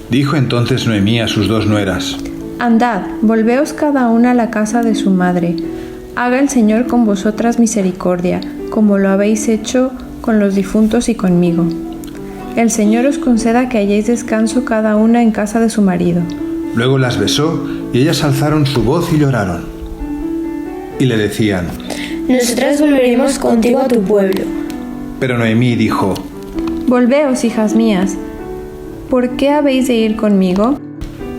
Dijo entonces Noemí a sus dos nueras: Andad, volveos cada una a la casa de su madre. Haga el Señor con vosotras misericordia, como lo habéis hecho con los difuntos y conmigo. El Señor os conceda que halléis descanso cada una en casa de su marido. Luego las besó, y ellas alzaron su voz y lloraron. Y le decían: Nosotras volveremos contigo a tu pueblo. Pero Noemí dijo: Volveos, hijas mías. ¿Por qué habéis de ir conmigo?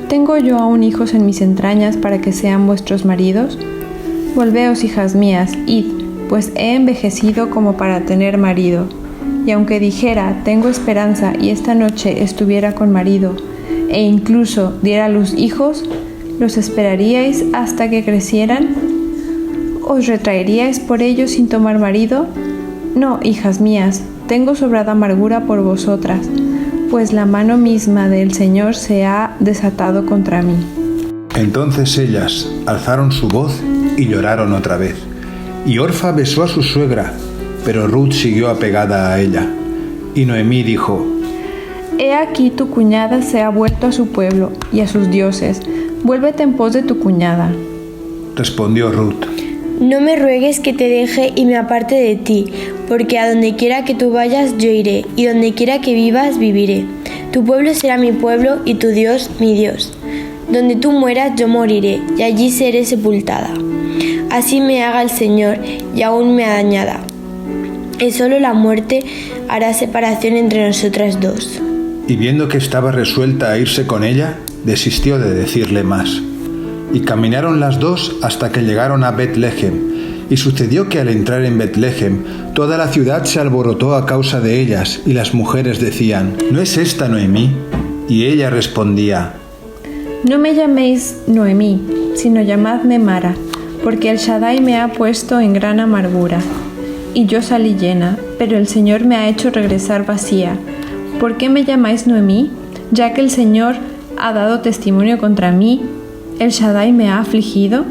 ¿Tengo yo aún hijos en mis entrañas para que sean vuestros maridos? Volveos, hijas mías, id, pues he envejecido como para tener marido. Y aunque dijera, tengo esperanza y esta noche estuviera con marido, e incluso diera a luz hijos, ¿los esperaríais hasta que crecieran? ¿Os retraeríais por ellos sin tomar marido? No, hijas mías, tengo sobrada amargura por vosotras, pues la mano misma del Señor se ha desatado contra mí. Entonces ellas alzaron su voz y lloraron otra vez. Y Orfa besó a su suegra, pero Ruth siguió apegada a ella. Y Noemí dijo: He aquí tu cuñada se ha vuelto a su pueblo y a sus dioses. Vuélvete en pos de tu cuñada. Respondió Ruth: No me ruegues que te deje y me aparte de ti, porque a donde quiera que tú vayas yo iré, y donde quiera que vivas viviré. Tu pueblo será mi pueblo y tu Dios mi Dios. Donde tú mueras yo moriré, y allí seré sepultada. Así me haga el Señor, y aún me añada. Y solo la muerte hará separación entre nosotras dos. Y viendo que estaba resuelta a irse con ella, desistió de decirle más. Y caminaron las dos hasta que llegaron a Betlehem. Y sucedió que al entrar en Betlehem, toda la ciudad se alborotó a causa de ellas, y las mujeres decían: ¿No es esta Noemí? Y ella respondía: No me llaméis Noemí, sino llamadme Mara, porque el Shaddai me ha puesto en gran amargura. Y yo salí llena, pero el Señor me ha hecho regresar vacía. ¿Por qué me llamáis Noemí? Ya que el Señor ha dado testimonio contra mí, ¿el Shaddai me ha afligido?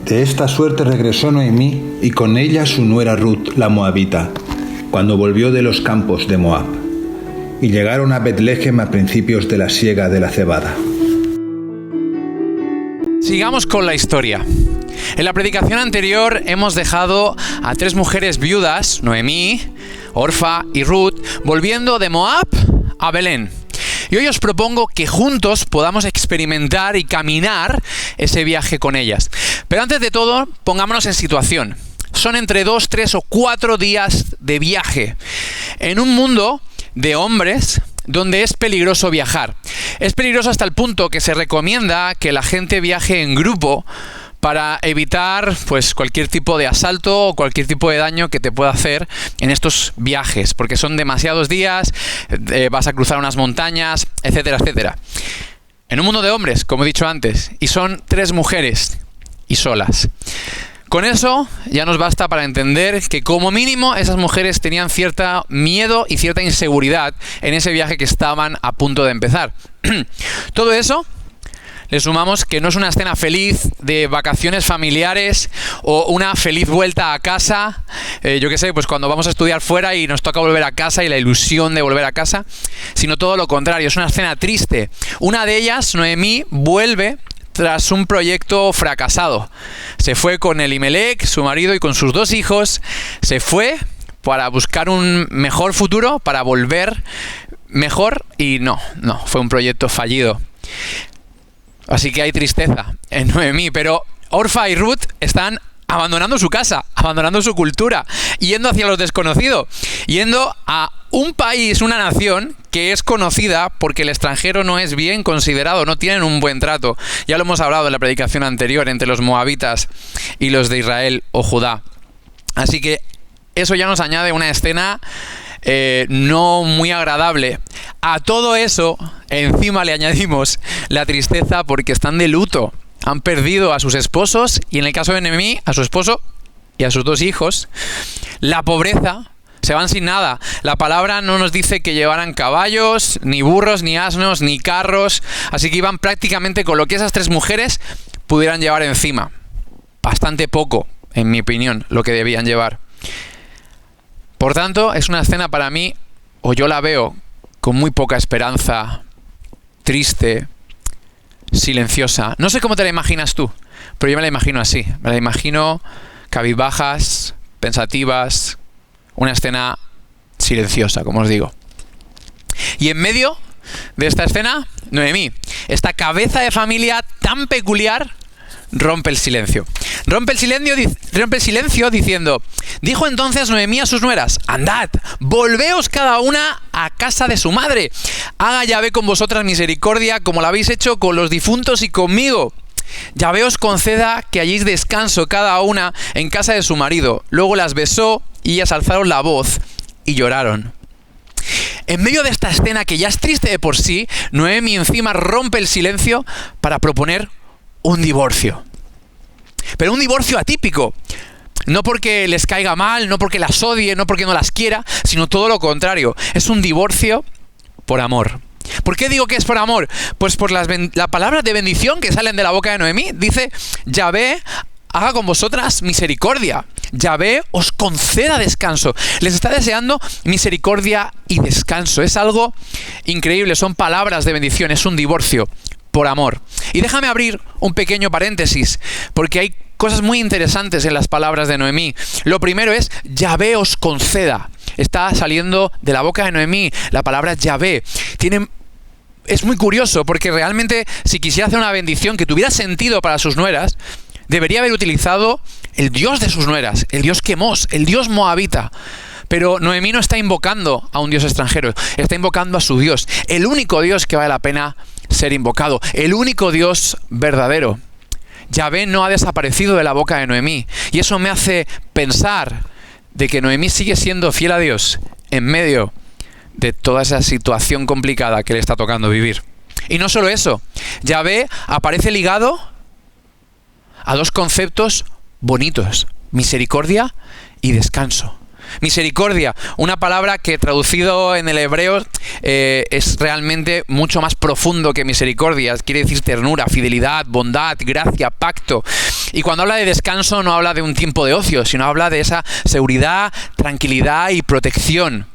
De esta suerte regresó Noemí, y con ella su nuera Ruth, la moabita, cuando volvió de los campos de Moab. Y llegaron a Betlehem a principios de la siega de la cebada. Sigamos con la historia. En la predicación anterior hemos dejado a tres mujeres viudas, Noemí, Orfa y Ruth, volviendo de Moab a Belén. Y hoy os propongo que juntos podamos experimentar y caminar ese viaje con ellas. Pero antes de todo, pongámonos en situación. Son entre 2, 3 o 4 días de viaje en un mundo de hombres donde es peligroso viajar. Es peligroso hasta el punto que se recomienda que la gente viaje en grupo para evitar pues cualquier tipo de asalto o cualquier tipo de daño que te pueda hacer en estos viajes, porque son demasiados días, vas a cruzar unas montañas, etcétera, etcétera. En un mundo de hombres, como he dicho antes, y son 3 mujeres y solas. Con eso ya nos basta para entender que como mínimo esas mujeres tenían cierto miedo y cierta inseguridad en ese viaje que estaban a punto de empezar. Todo eso le sumamos que no es una escena feliz de vacaciones familiares o una feliz vuelta a casa, yo qué sé, pues cuando vamos a estudiar fuera y nos toca volver a casa y la ilusión de volver a casa, sino todo lo contrario, es una escena triste. Una de ellas, Noemí, vuelve tras un proyecto fracasado. Se fue con Elimelech, su marido, y con sus 2 hijos, se fue para buscar un mejor futuro, para volver mejor, y no, fue un proyecto fallido. Así que hay tristeza en Noemí, pero Orfa y Ruth están abandonando su casa, abandonando su cultura, yendo hacia lo desconocido, yendo a un país, una nación que es conocida porque el extranjero no es bien considerado, no tienen un buen trato. Ya lo hemos hablado en la predicación anterior entre los moabitas y los de Israel o Judá. Así que eso ya nos añade una escena no muy agradable. A todo eso, encima le añadimos la tristeza porque están de luto. Han perdido a sus esposos y, en el caso de Noemí, a su esposo y a sus 2 hijos. La pobreza, se van sin nada. La palabra no nos dice que llevaran caballos, ni burros, ni asnos, ni carros. Así que iban prácticamente con lo que esas 3 mujeres pudieran llevar encima. Bastante poco, en mi opinión, lo que debían llevar. Por tanto, es una escena para mí, o yo la veo con muy poca esperanza, triste, silenciosa. No sé cómo te la imaginas tú, pero yo me la imagino así. Me la imagino cabizbajas, pensativas, una escena silenciosa, como os digo. Y en medio de esta escena, Noemí, esta cabeza de familia tan peculiar, rompe el silencio. Rompe el silencio diciendo: dijo entonces Noemí a sus nueras: andad, volveos cada una a casa de su madre. Haga Yahvé con vosotras misericordia, como la habéis hecho con los difuntos y conmigo. Yahvé os conceda que halléis descanso cada una en casa de su marido. Luego las besó y ellas alzaron la voz y lloraron. En medio de esta escena que ya es triste de por sí, Noemí encima rompe el silencio para proponer un divorcio. Pero un divorcio atípico. No porque les caiga mal, no porque las odie, no porque no las quiera, sino todo lo contrario. Es un divorcio por amor. ¿Por qué digo que es por amor? Pues por las palabras de bendición que salen de la boca de Noemí. Dice: Yahvé haga con vosotras misericordia. Yahvé os conceda descanso. Les está deseando misericordia y descanso. Es algo increíble, son palabras de bendición, es un divorcio por amor. Y déjame abrir un pequeño paréntesis, porque hay cosas muy interesantes en las palabras de Noemí. Lo primero es: Yahvé os conceda. Está saliendo de la boca de Noemí la palabra Yahvé. Es muy curioso, porque realmente si quisiera hacer una bendición que tuviera sentido para sus nueras, debería haber utilizado el Dios de sus nueras, el Dios Quemos, el Dios moabita. Pero Noemí no está invocando a un Dios extranjero, está invocando a su Dios, el único Dios que vale la pena ser invocado, el único Dios verdadero. Yahvé no ha desaparecido de la boca de Noemí, y eso me hace pensar de que Noemí sigue siendo fiel a Dios en medio de toda esa situación complicada que le está tocando vivir. Y no solo eso, Yahvé aparece ligado a dos conceptos bonitos: misericordia y descanso. Misericordia, una palabra que traducido en el hebreo es realmente mucho más profundo que misericordia. Quiere decir ternura, fidelidad, bondad, gracia, pacto. Y cuando habla de descanso no habla de un tiempo de ocio, sino habla de esa seguridad, tranquilidad y protección.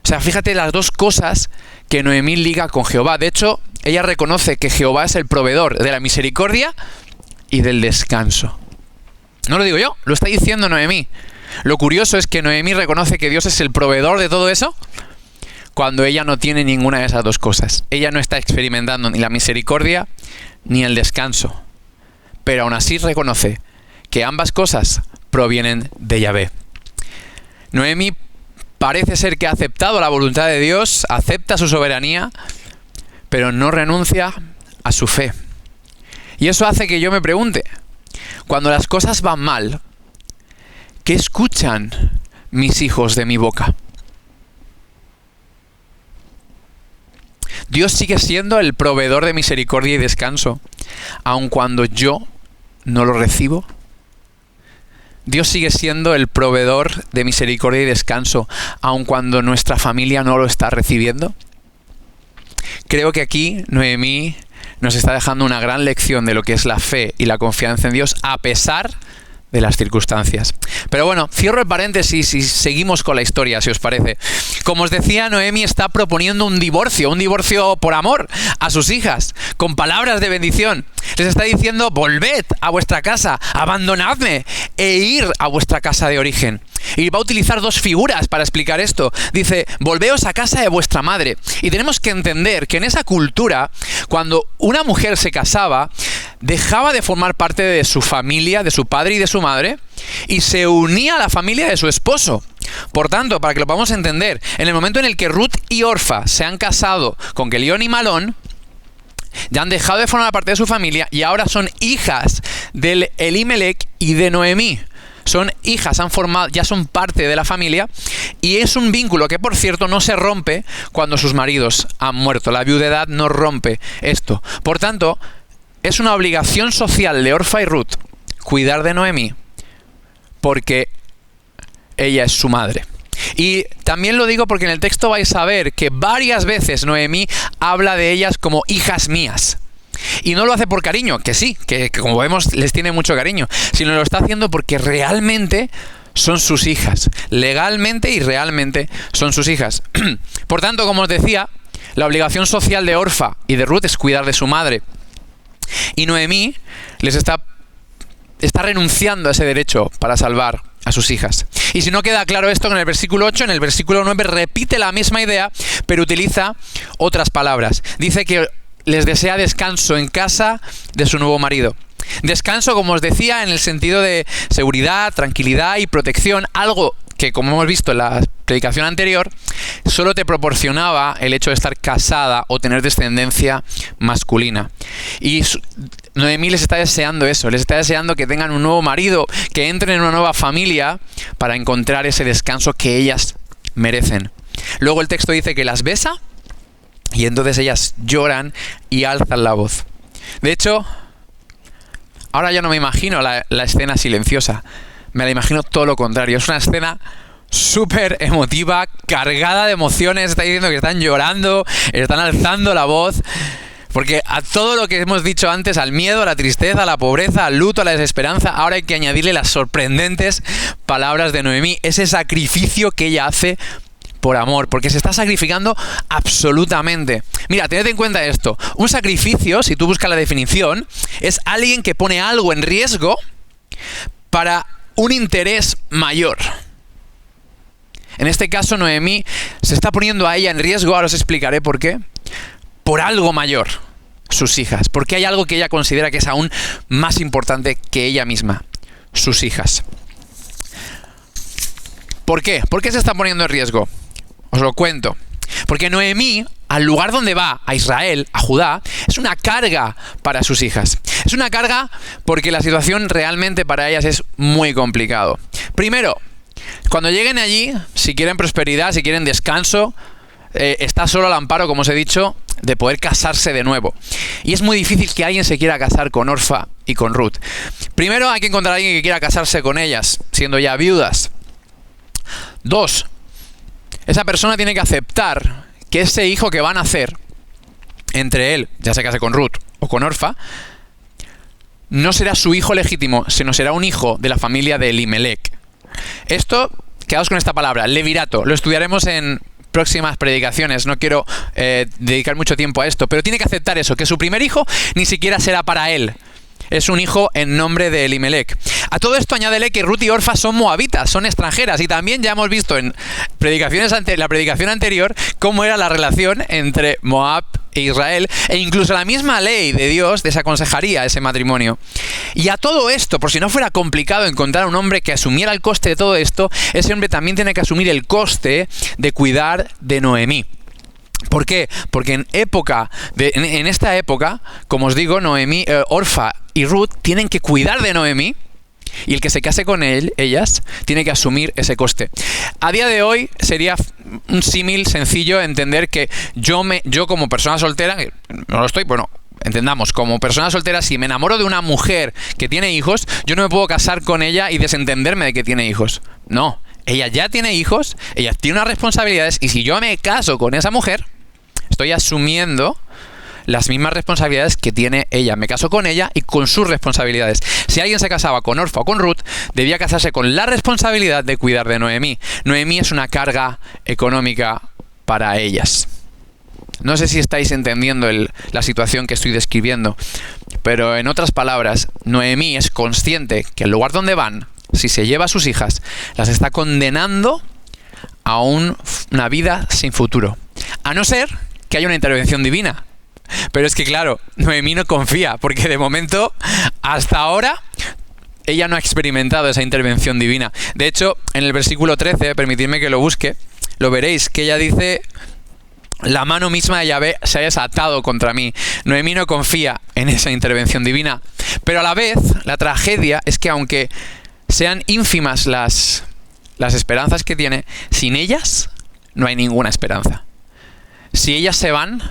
O sea, fíjate las dos cosas que Noemí liga con Jehová. De hecho, ella reconoce que Jehová es el proveedor de la misericordia y del descanso. No lo digo yo, lo está diciendo Noemí. Lo curioso es que Noemí reconoce que Dios es el proveedor de todo eso cuando ella no tiene ninguna de esas dos cosas. Ella no está experimentando ni la misericordia ni el descanso. Pero aún así reconoce que ambas cosas provienen de Yahvé. Noemí parece ser que ha aceptado la voluntad de Dios, acepta su soberanía, pero no renuncia a su fe. Y eso hace que yo me pregunte, cuando las cosas van mal, ¿qué escuchan mis hijos de mi boca? Dios sigue siendo el proveedor de misericordia y descanso, aun cuando yo no lo recibo. Dios sigue siendo el proveedor de misericordia y descanso, aun cuando nuestra familia no lo está recibiendo. Creo que aquí Noemí nos está dejando una gran lección de lo que es la fe y la confianza en Dios a pesar de las circunstancias. Pero bueno, cierro el paréntesis y seguimos con la historia, si os parece. Como os decía, Noemí está proponiendo un divorcio por amor a sus hijas, con palabras de bendición. Les está diciendo: volved a vuestra casa, abandonadme e ir a vuestra casa de origen. Y va a utilizar dos figuras para explicar esto. Dice: volveos a casa de vuestra madre. Y tenemos que entender que en esa cultura, cuando una mujer se casaba, dejaba de formar parte de su familia, de su padre y de su madre, y se unía a la familia de su esposo. Por tanto, para que lo podamos entender, en el momento en el que Ruth y Orfa se han casado con Kelión y Malón, ya han dejado de formar parte de su familia y ahora son hijas del Elimelech y de Noemí. Son hijas, ya son parte de la familia, y es un vínculo que, por cierto, no se rompe cuando sus maridos han muerto. La viudedad no rompe esto. Por tanto, es una obligación social de Orfa y Ruth cuidar de Noemí porque ella es su madre. Y también lo digo porque en el texto vais a ver que varias veces Noemí habla de ellas como hijas mías. Y no lo hace por cariño, que sí, que como vemos les tiene mucho cariño, sino lo está haciendo porque realmente son sus hijas. Legalmente y realmente son sus hijas. Por tanto, como os decía, la obligación social de Orfa y de Ruth es cuidar de su madre. Y Noemí les está renunciando a ese derecho para salvar a sus hijas. Y si no queda claro esto, en el versículo 8, en el versículo 9 repite la misma idea, pero utiliza otras palabras. Dice que les desea descanso en casa de su nuevo marido. Descanso, como os decía, en el sentido de seguridad, tranquilidad y protección, algo que, como hemos visto en la predicación anterior, solo te proporcionaba el hecho de estar casada o tener descendencia masculina. Y Noemí les está deseando eso, les está deseando que tengan un nuevo marido, que entren en una nueva familia para encontrar ese descanso que ellas merecen. Luego el texto dice que las besa y entonces ellas lloran y alzan la voz. De hecho, ahora ya no me imagino la escena silenciosa. Me la imagino todo lo contrario. Es una escena súper emotiva, cargada de emociones. Está diciendo que están llorando, están alzando la voz. Porque a todo lo que hemos dicho antes, al miedo, a la tristeza, a la pobreza, al luto, a la desesperanza, ahora hay que añadirle las sorprendentes palabras de Noemí. Ese sacrificio que ella hace por amor, porque se está sacrificando absolutamente. Mira, tened en cuenta esto. Un sacrificio, si tú buscas la definición, es alguien que pone algo en riesgo para un interés mayor. En este caso, Noemí se está poniendo a ella en riesgo, ahora os explicaré por qué, por algo mayor, sus hijas, porque hay algo que ella considera que es aún más importante que ella misma, sus hijas. ¿Por qué? ¿Por qué se está poniendo en riesgo? Os lo cuento. Porque Noemí, al lugar donde va, a Israel, a Judá, es una carga para sus hijas. Es una carga porque la situación realmente para ellas es muy complicado. Primero, cuando lleguen allí, si quieren prosperidad, si quieren descanso, está solo al amparo, como os he dicho, de poder casarse de nuevo. Y es muy difícil que alguien se quiera casar con Orfa y con Ruth. Primero, hay que encontrar a alguien que quiera casarse con ellas, siendo ya viudas. 2, esa persona tiene que aceptar que ese hijo que van a hacer entre él, ya se case con Ruth o con Orfa, no será su hijo legítimo, sino será un hijo de la familia de Elimelech. Esto, quedaos con esta palabra, levirato, lo estudiaremos en próximas predicaciones, no quiero dedicar mucho tiempo a esto, pero tiene que aceptar eso, que su primer hijo ni siquiera será para él. Es un hijo en nombre de Elimelech. A todo esto añádele que Ruth y Orfa son moabitas, son extranjeras. Y también ya hemos visto en la predicación anterior cómo era la relación entre Moab e Israel. E incluso la misma ley de Dios desaconsejaría ese matrimonio. Y a todo esto, por si no fuera complicado encontrar un hombre que asumiera el coste de todo esto, ese hombre también tiene que asumir el coste de cuidar de Noemí. ¿Por qué? Porque en esta época, como os digo, Noemí, Orfa y Ruth tienen que cuidar de Noemí y el que se case con ellas tiene que asumir ese coste. A día de hoy sería un símil sencillo entender que yo como persona soltera, no lo estoy, bueno, entendamos, como persona soltera, si me enamoro de una mujer que tiene hijos, yo no me puedo casar con ella y desentenderme de que tiene hijos. No. Ella ya tiene hijos, ella tiene unas responsabilidades y si yo me caso con esa mujer, estoy asumiendo las mismas responsabilidades que tiene ella. Me caso con ella y con sus responsabilidades. Si alguien se casaba con Orfa o con Ruth, debía casarse con la responsabilidad de cuidar de Noemí. Noemí es una carga económica para ellas. No sé si estáis entendiendo la situación que estoy describiendo, pero en otras palabras, Noemí es consciente que el lugar donde van, si se lleva a sus hijas, las está condenando a una vida sin futuro. A no ser que haya una intervención divina. Pero es que claro, Noemí no confía, porque de momento, hasta ahora, ella no ha experimentado esa intervención divina. De hecho, en el versículo 13, permitidme que lo busque, lo veréis, que ella dice: la mano misma de Yahvé se ha desatado contra mí. Noemí no confía en esa intervención divina. Pero a la vez, la tragedia es que aunque sean ínfimas las esperanzas que tiene, sin ellas no hay ninguna esperanza. Si ellas se van,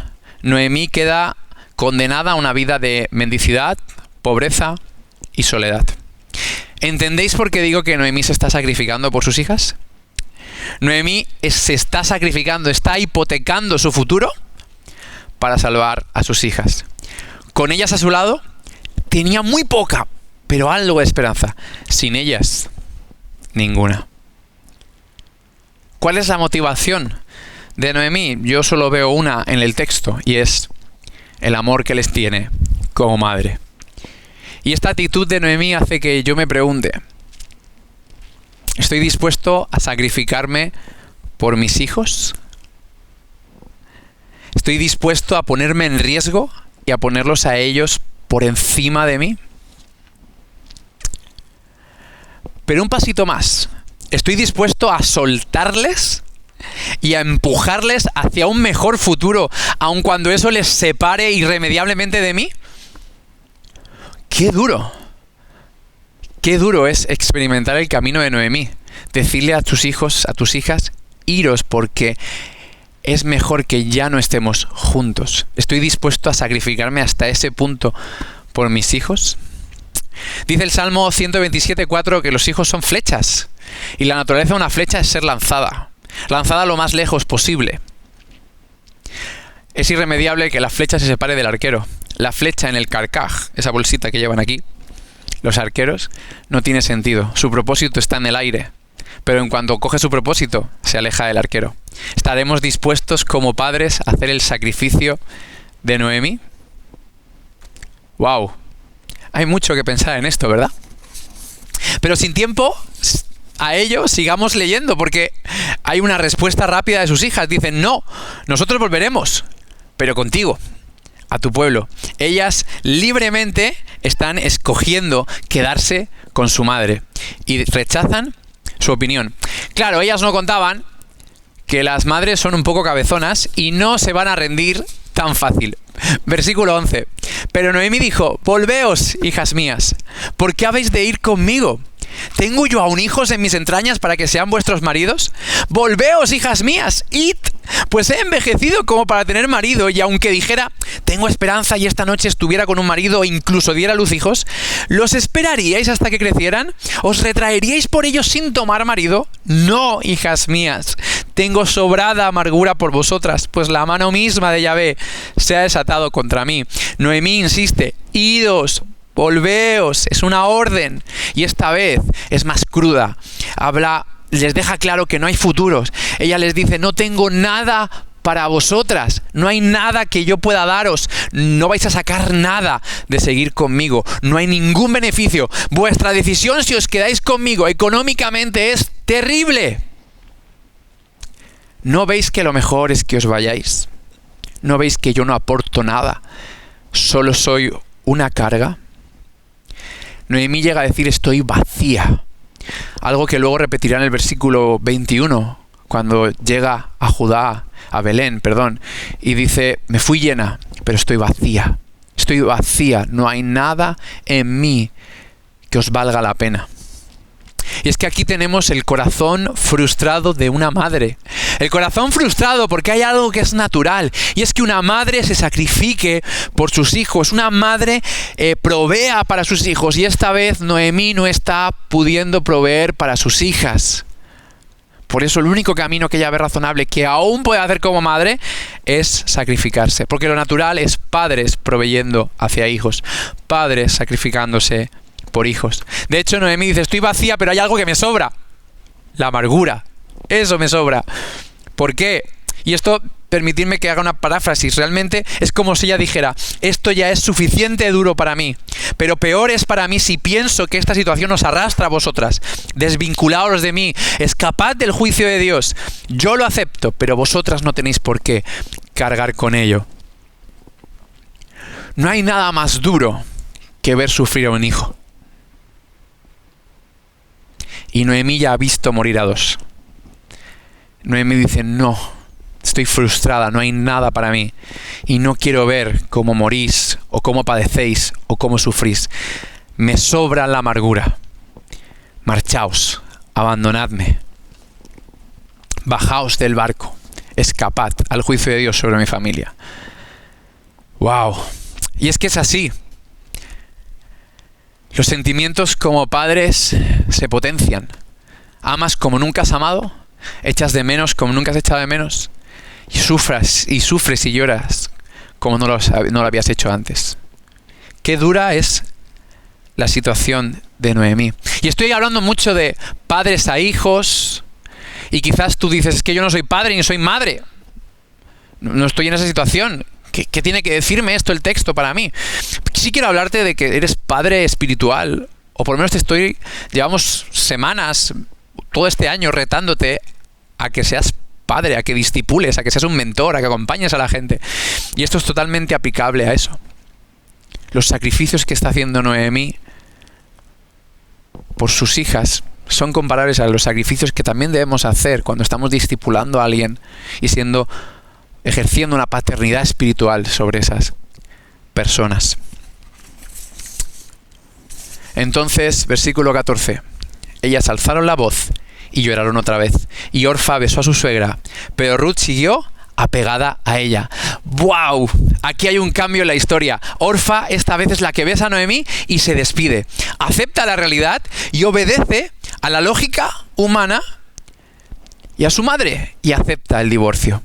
Noemí queda condenada a una vida de mendicidad, pobreza y soledad. ¿Entendéis por qué digo que Noemí se está sacrificando por sus hijas? Noemí se está sacrificando, está hipotecando su futuro para salvar a sus hijas. Con ellas a su lado, tenía muy poca, pero algo de esperanza. Sin ellas, ninguna. ¿Cuál es la motivación de Noemí? Yo solo veo una en el texto y es el amor que les tiene como madre. Y esta actitud de Noemí hace que yo me pregunte, ¿estoy dispuesto a sacrificarme por mis hijos? ¿Estoy dispuesto a ponerme en riesgo y a ponerlos a ellos por encima de mí? Pero un pasito más. ¿Estoy dispuesto a soltarles y a empujarles hacia un mejor futuro, aun cuando eso les separe irremediablemente de mí? ¡Qué duro! ¡Qué duro es experimentar el camino de Noemí! Decirle a tus hijos, a tus hijas, iros porque es mejor que ya no estemos juntos. ¿Estoy dispuesto a sacrificarme hasta ese punto por mis hijos? Dice el Salmo 127:4 que los hijos son flechas y la naturaleza de una flecha es ser lanzada lo más lejos posible. Es irremediable que la flecha se separe del arquero. La flecha en el carcaj, esa bolsita que llevan aquí, los arqueros, no tiene sentido. Su propósito está en el aire, pero en cuanto coge su propósito, se aleja del arquero. ¿Estaremos dispuestos como padres a hacer el sacrificio de Noemí? ¡Wow! Hay mucho que pensar en esto, ¿verdad? Pero sin tiempo a ello, sigamos leyendo, porque hay una respuesta rápida de sus hijas. Dicen, no, nosotros volveremos, pero contigo, a tu pueblo. Ellas libremente están escogiendo quedarse con su madre y rechazan su opinión. Claro, ellas no contaban que las madres son un poco cabezonas y no se van a rendir tan fácil. Versículo 11. Pero Noemí dijo, volveos, hijas mías, ¿por qué habéis de ir conmigo? ¿Tengo yo aún hijos en mis entrañas para que sean vuestros maridos? Volveos, hijas mías, id, pues he envejecido como para tener marido, y aunque dijera, tengo esperanza y esta noche estuviera con un marido o incluso diera a luz hijos, ¿los esperaríais hasta que crecieran? ¿Os retraeríais por ellos sin tomar marido? No, hijas mías, tengo sobrada amargura por vosotras, pues la mano misma de Yahvé se ha desatado contra mí. Noemí insiste, idos, volveos, es una orden, y esta vez es más cruda. Les deja claro que no hay futuros. Ella les dice, no tengo nada para vosotras, no hay nada que yo pueda daros, no vais a sacar nada de seguir conmigo, no hay ningún beneficio. Vuestra decisión si os quedáis conmigo económicamente es terrible. ¿No veis que lo mejor es que os vayáis? ¿No veis que yo no aporto nada? ¿Solo soy una carga? Noemí llega a decir, estoy vacía. Algo que luego repetirá en el versículo 21, cuando llega a Judá, a Belén, y dice, me fui llena, pero estoy vacía. Estoy vacía, no hay nada en mí que os valga la pena. Y es que aquí tenemos el corazón frustrado de una madre. El corazón frustrado porque hay algo que es natural. Y es que una madre se sacrifique por sus hijos. Una madre provea para sus hijos. Y esta vez Noemí no está pudiendo proveer para sus hijas. Por eso el único camino que ella ve razonable que aún puede hacer como madre es sacrificarse. Porque lo natural es padres proveyendo hacia hijos. Padres sacrificándose por hijos. De hecho, Noemí dice, estoy vacía, pero hay algo que me sobra. La amargura. Eso me sobra. ¿Por qué? Y esto, permitidme que haga una paráfrasis. Realmente es como si ella dijera, esto ya es suficiente duro para mí, pero peor es para mí si pienso que esta situación os arrastra a vosotras. Desvinculaos de mí. Escapad del juicio de Dios. Yo lo acepto, pero vosotras no tenéis por qué cargar con ello. No hay nada más duro que ver sufrir a un hijo. Y Noemí ya ha visto morir a dos. Noemí dice, no, estoy frustrada, no hay nada para mí. Y no quiero ver cómo morís, o cómo padecéis, o cómo sufrís. Me sobra la amargura. Marchaos, abandonadme. Bajaos del barco, escapad al juicio de Dios sobre mi familia. ¡Wow! Y es que es así. Los sentimientos como padres se potencian. Amas como nunca has amado, echas de menos como nunca has echado de menos, y sufres y lloras como no lo habías hecho antes. Qué dura es la situación de Noemí. Y estoy hablando mucho de padres a hijos, y quizás tú dices, es que yo no soy padre ni soy madre. No estoy en esa situación. ¿Qué tiene que decirme esto el texto para mí? Sí quiero hablarte de que eres padre espiritual, o por lo menos llevamos semanas, todo este año retándote a que seas padre, a que discipules, a que seas un mentor, a que acompañes a la gente. Y esto es totalmente aplicable a eso. Los sacrificios que está haciendo Noemí por sus hijas son comparables a los sacrificios que también debemos hacer cuando estamos discipulando a alguien y ejerciendo una paternidad espiritual sobre esas personas. Entonces, versículo 14. Ellas alzaron la voz y lloraron otra vez. Y Orfa besó a su suegra, pero Ruth siguió apegada a ella. ¡Wow! Aquí hay un cambio en la historia. Orfa esta vez es la que besa a Noemí y se despide. Acepta la realidad y obedece a la lógica humana y a su madre y acepta el divorcio.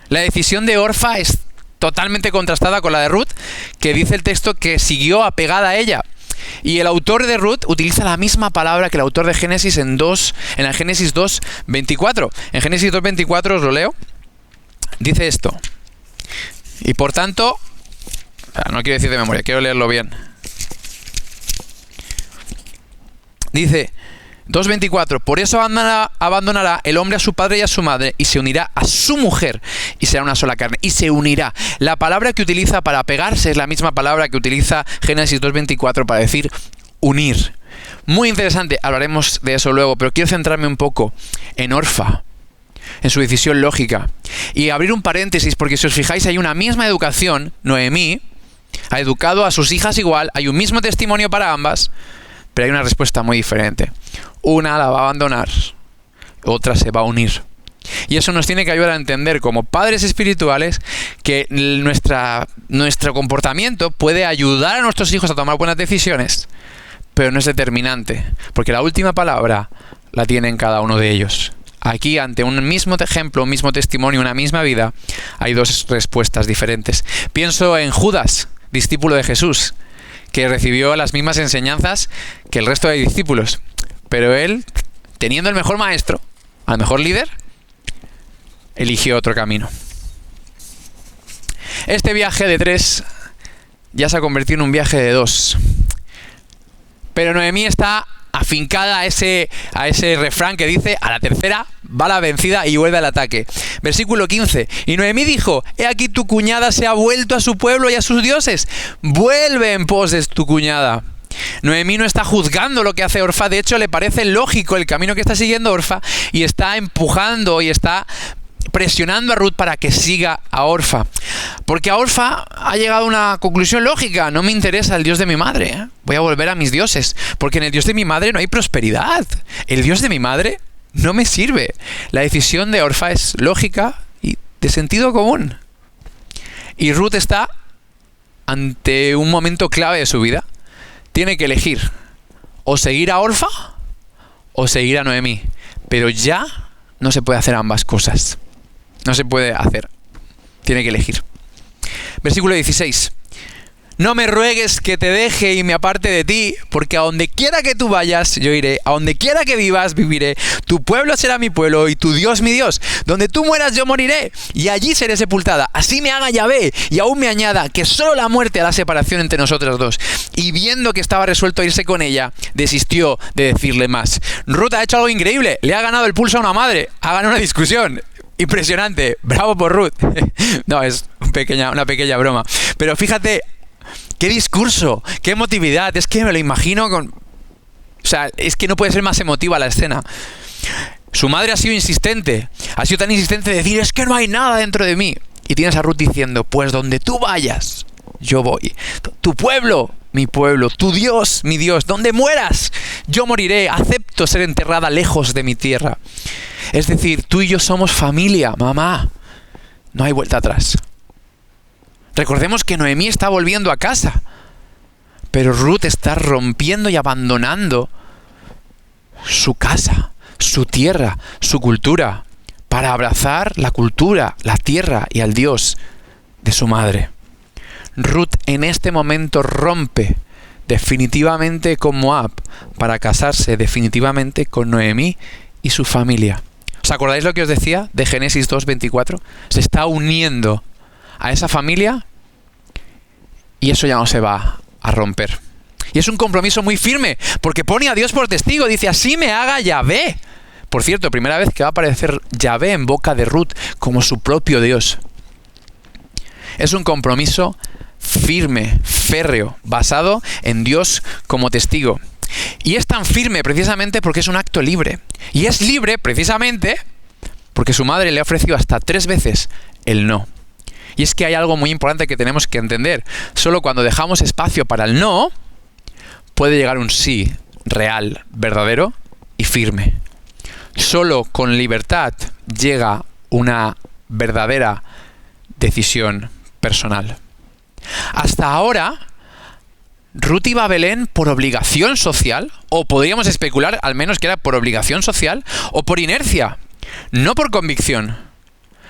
La decisión de Orfa es totalmente contrastada con la de Ruth, que dice el texto que siguió apegada a ella. Y el autor de Ruth utiliza la misma palabra que el autor de Génesis en el Génesis 2:24. En Génesis 2:24 os lo leo. Dice esto. Y por tanto, no quiero decir de memoria, quiero leerlo bien. Dice 2:24, por eso abandonará el hombre a su padre y a su madre y se unirá a su mujer y será una sola carne. Y se unirá. La palabra que utiliza para pegarse es la misma palabra que utiliza Génesis 2:24 para decir unir. Muy interesante, hablaremos de eso luego, pero quiero centrarme un poco en Orfa, en su decisión lógica. Y abrir un paréntesis, porque si os fijáis hay una misma educación. Noemí ha educado a sus hijas igual, hay un mismo testimonio para ambas, pero hay una respuesta muy diferente. Una la va a abandonar, otra se va a unir. Y eso nos tiene que ayudar a entender como padres espirituales que nuestro comportamiento puede ayudar a nuestros hijos a tomar buenas decisiones, pero no es determinante, porque la última palabra la tienen cada uno de ellos. Aquí, ante un mismo ejemplo, un mismo testimonio, una misma vida, hay dos respuestas diferentes. Pienso en Judas, discípulo de Jesús, que recibió las mismas enseñanzas que el resto de discípulos, pero él, teniendo el mejor maestro, al mejor líder, eligió otro camino. Este viaje de 3 ya se ha convertido en un viaje de 2. Pero Noemí está afincada a ese refrán que dice: a la tercera va la vencida y vuelve al ataque. Versículo 15. Y Noemí dijo: he aquí tu cuñada se ha vuelto a su pueblo y a sus dioses. Vuelve en pos de tu cuñada. Noemí no está juzgando lo que hace Orfa, de hecho le parece lógico el camino que está siguiendo Orfa y está empujando y está presionando a Ruth para que siga a Orfa. Porque a Orfa ha llegado a una conclusión lógica: no me interesa el Dios de mi madre, voy a volver a mis dioses, porque en el Dios de mi madre no hay prosperidad, el Dios de mi madre no me sirve. La decisión de Orfa es lógica y de sentido común. Y Ruth está ante un momento clave de su vida. Tiene que elegir o seguir a Orfa o seguir a Noemí, pero ya no se puede hacer ambas cosas. No se puede hacer. Tiene que elegir. Versículo 16. No me ruegues que te deje y me aparte de ti, porque a donde quiera que tú vayas, yo iré. A donde quiera que vivas, viviré. Tu pueblo será mi pueblo y tu Dios mi Dios. Donde tú mueras, yo moriré y allí seré sepultada. Así me haga Yahvé y aún me añada que solo la muerte hará separación entre nosotras dos. Y viendo que estaba resuelto a irse con ella, desistió de decirle más. Ruth ha hecho algo increíble. Le ha ganado el pulso a una madre. Ha ganado una discusión. Impresionante. Bravo por Ruth. No, es una pequeña broma. Pero fíjate, qué discurso, qué emotividad. Es que me lo imagino con... O sea, es que no puede ser más emotiva la escena. Su madre ha sido insistente. Ha sido tan insistente de decir: es que no hay nada dentro de mí. Y tienes a Ruth diciendo: pues donde tú vayas, yo voy. Tu pueblo, mi pueblo. Tu Dios, mi Dios. Donde mueras, yo moriré. Acepto ser enterrada lejos de mi tierra. Es decir, tú y yo somos familia, mamá. No hay vuelta atrás. Recordemos que Noemí está volviendo a casa, pero Ruth está rompiendo y abandonando su casa, su tierra, su cultura, para abrazar la cultura, la tierra y al Dios de su madre. Ruth en este momento rompe definitivamente con Moab para casarse definitivamente con Noemí y su familia. ¿Os acordáis lo que os decía de Génesis 2:24? Se está uniendo a esa familia y eso ya no se va a romper. Y es un compromiso muy firme, porque pone a Dios por testigo. Dice, así me haga Yahvé. Por cierto, primera vez que va a aparecer Yahvé en boca de Ruth como su propio Dios. Es un compromiso firme, férreo, basado en Dios como testigo. Y es tan firme precisamente porque es un acto libre. Y es libre precisamente porque su madre le ha ofrecido hasta 3 veces el no. Y es que hay algo muy importante que tenemos que entender. Solo cuando dejamos espacio para el no, puede llegar un sí real, verdadero y firme. Solo con libertad llega una verdadera decisión personal. Hasta ahora, Ruth iba a Belén por obligación social, o podríamos especular al menos que era por obligación social, o por inercia, no por convicción.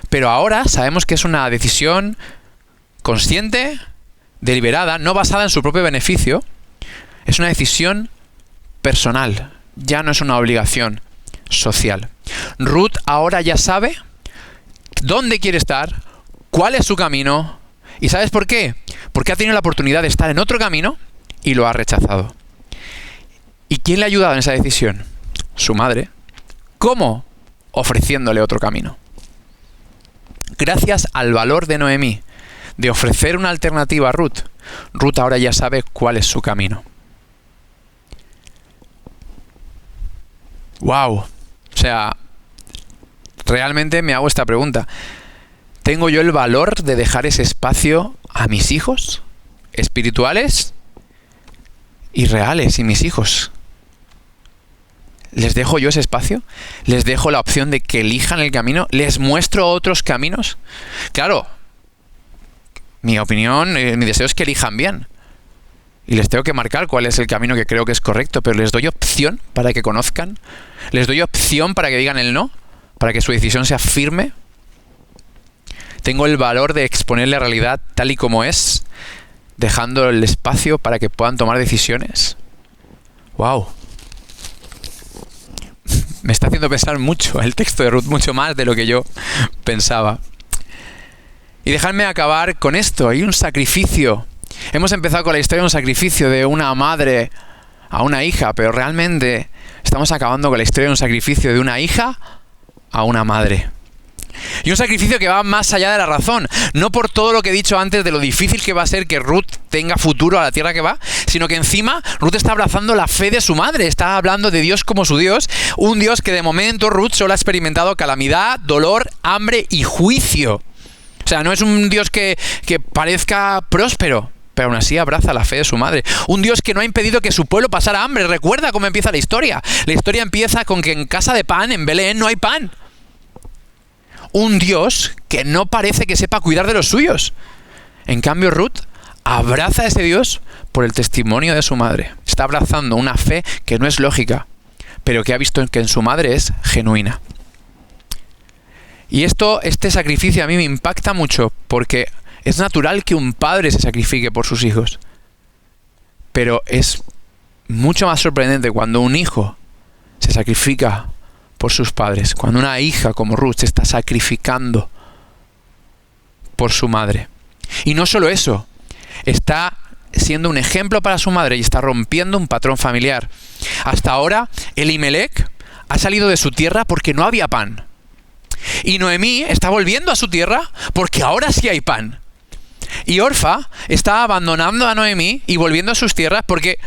Pero ahora sabemos que es una decisión consciente, deliberada, no basada en su propio beneficio. Es una decisión personal, ya no es una obligación social. Ruth ahora ya sabe dónde quiere estar, cuál es su camino. ¿Y sabes por qué? Porque ha tenido la oportunidad de estar en otro camino y lo ha rechazado. ¿Y quién le ha ayudado en esa decisión? Su madre. ¿Cómo? Ofreciéndole otro camino. Gracias al valor de Noemí de ofrecer una alternativa a Ruth, Ruth ahora ya sabe cuál es su camino. ¡Wow! O sea, realmente me hago esta pregunta. ¿Tengo yo el valor de dejar ese espacio a mis hijos espirituales y reales y mis hijos? ¿Les dejo yo ese espacio? ¿Les dejo la opción de que elijan el camino? ¿Les muestro otros caminos? Claro, mi opinión, mi deseo es que elijan bien. Y les tengo que marcar cuál es el camino que creo que es correcto, pero les doy opción para que conozcan. Les doy opción para que digan el no, para que su decisión sea firme. Tengo el valor de exponer la realidad tal y como es, dejando el espacio para que puedan tomar decisiones. ¡Wow! Me está haciendo pensar mucho el texto de Ruth, mucho más de lo que yo pensaba. Y dejadme acabar con esto. Hay un sacrificio. Hemos empezado con la historia de un sacrificio de una madre a una hija, pero realmente estamos acabando con la historia de un sacrificio de una hija a una madre. Y un sacrificio que va más allá de la razón, no por todo lo que he dicho antes de lo difícil que va a ser que Ruth tenga futuro a la tierra que va, sino que encima Ruth está abrazando la fe de su madre, está hablando de Dios como su Dios, un Dios que de momento Ruth solo ha experimentado calamidad, dolor, hambre y juicio. O sea, no es un Dios que parezca próspero, pero aún así abraza la fe de su madre. Un Dios que no ha impedido que su pueblo pasara hambre. Recuerda cómo empieza la historia. La historia empieza con que en casa de pan, en Belén, no hay pan. Un Dios que no parece que sepa cuidar de los suyos. En cambio, Ruth abraza a ese Dios por el testimonio de su madre. Está abrazando una fe que no es lógica, pero que ha visto que en su madre es genuina. Y este sacrificio a mí me impacta mucho, porque es natural que un padre se sacrifique por sus hijos. Pero es mucho más sorprendente cuando un hijo se sacrifica por sus padres, cuando una hija como Ruth se está sacrificando por su madre. Y no solo eso, está siendo un ejemplo para su madre y está rompiendo un patrón familiar. Hasta ahora, Elimelech ha salido de su tierra porque no había pan. Y Noemí está volviendo a su tierra porque ahora sí hay pan. Y Orfa está abandonando a Noemí y volviendo a sus tierras porque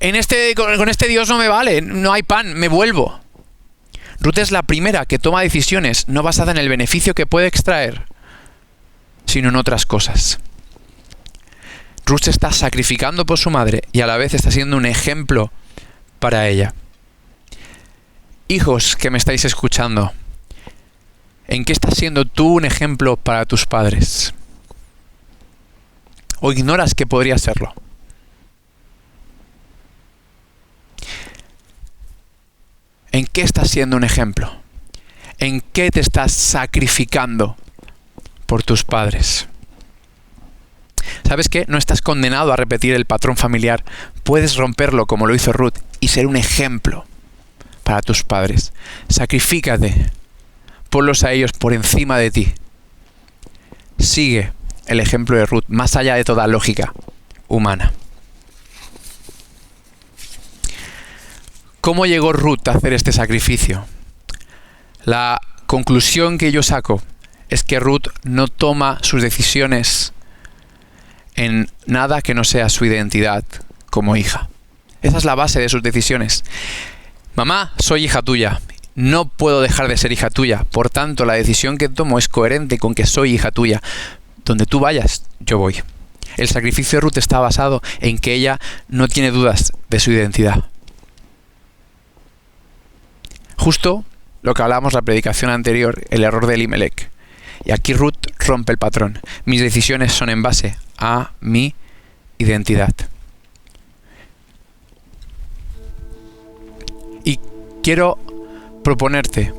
con este Dios no me vale, no hay pan, me vuelvo. Ruth es la primera que toma decisiones no basadas en el beneficio que puede extraer, sino en otras cosas. Ruth se está sacrificando por su madre y a la vez está siendo un ejemplo para ella. Hijos que me estáis escuchando, ¿en qué estás siendo tú un ejemplo para tus padres? ¿O ignoras que podría serlo? ¿En qué estás siendo un ejemplo? ¿En qué te estás sacrificando por tus padres? ¿Sabes qué? No estás condenado a repetir el patrón familiar. Puedes romperlo como lo hizo Ruth y ser un ejemplo para tus padres. Sacrifícate. Ponlos a ellos por encima de ti. Sigue el ejemplo de Ruth, más allá de toda lógica humana. ¿Cómo llegó Ruth a hacer este sacrificio? La conclusión que yo saco es que Ruth no toma sus decisiones en nada que no sea su identidad como hija. Esa es la base de sus decisiones. Mamá, soy hija tuya. No puedo dejar de ser hija tuya. Por tanto, la decisión que tomo es coherente con que soy hija tuya. Donde tú vayas, yo voy. El sacrificio de Ruth está basado en que ella no tiene dudas de su identidad. Justo lo que hablábamos en la predicación anterior, el error de Elimelech. Y aquí Ruth rompe el patrón. Mis decisiones son en base a mi identidad. Y quiero proponerte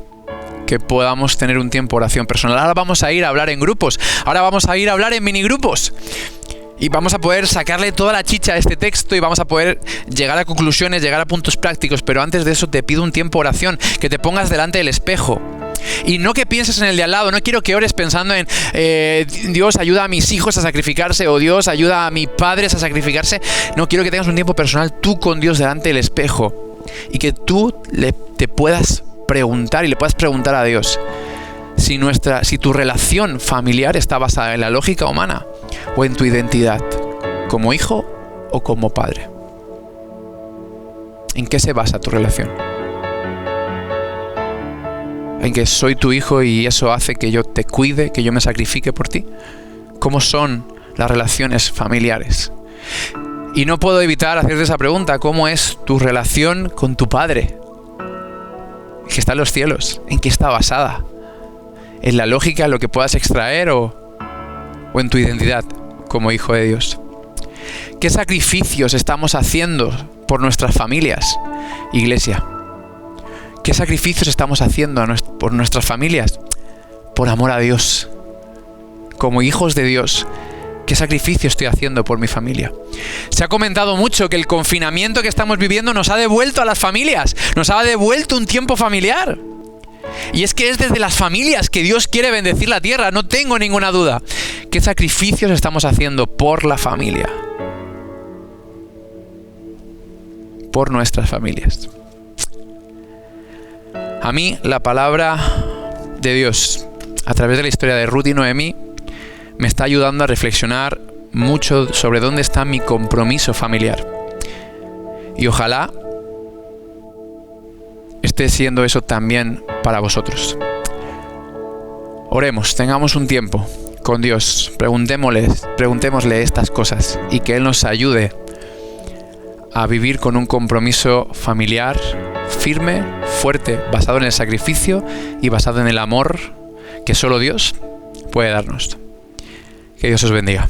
que podamos tener un tiempo de oración personal. Ahora vamos a ir a hablar en grupos. Ahora vamos a ir a hablar en minigrupos. Y vamos a poder sacarle toda la chicha a este texto y vamos a poder llegar a conclusiones, llegar a puntos prácticos. Pero antes de eso te pido un tiempo de oración, que te pongas delante del espejo. Y no que pienses en el de al lado. No quiero que ores pensando en Dios ayuda a mis hijos a sacrificarse o Dios ayuda a mis padres a sacrificarse. No, quiero que tengas un tiempo personal tú con Dios delante del espejo y que tú te puedas preguntar y le puedas preguntar a Dios si tu relación familiar está basada en la lógica humana o en tu identidad como hijo o como padre. ¿En qué se basa tu relación? ¿En que soy tu hijo y eso hace que yo te cuide, que yo me sacrifique por ti? ¿Cómo son las relaciones familiares? Y no puedo evitar hacerte esa pregunta. ¿Cómo es tu relación con tu padre, que está en los cielos? ¿En qué está basada? ¿En la lógica, en lo que puedas extraer o en tu identidad como hijo de Dios? ¿Qué sacrificios estamos haciendo por nuestras familias, iglesia? ¿Qué sacrificios estamos haciendo por nuestras familias? Por amor a Dios. Como hijos de Dios, ¿qué sacrificio estoy haciendo por mi familia? Se ha comentado mucho que el confinamiento que estamos viviendo nos ha devuelto a las familias. Nos ha devuelto un tiempo familiar. Y es que es desde las familias que Dios quiere bendecir la tierra. No tengo ninguna duda. ¿Qué sacrificios estamos haciendo por la familia? Por nuestras familias. A mí la palabra de Dios a través de la historia de Ruth y Noemí me está ayudando a reflexionar mucho sobre dónde está mi compromiso familiar. Y ojalá esté siendo eso también para vosotros. Oremos, tengamos un tiempo con Dios, preguntémosle estas cosas y que Él nos ayude a vivir con un compromiso familiar firme, fuerte, basado en el sacrificio y basado en el amor que solo Dios puede darnos. Que Dios os bendiga.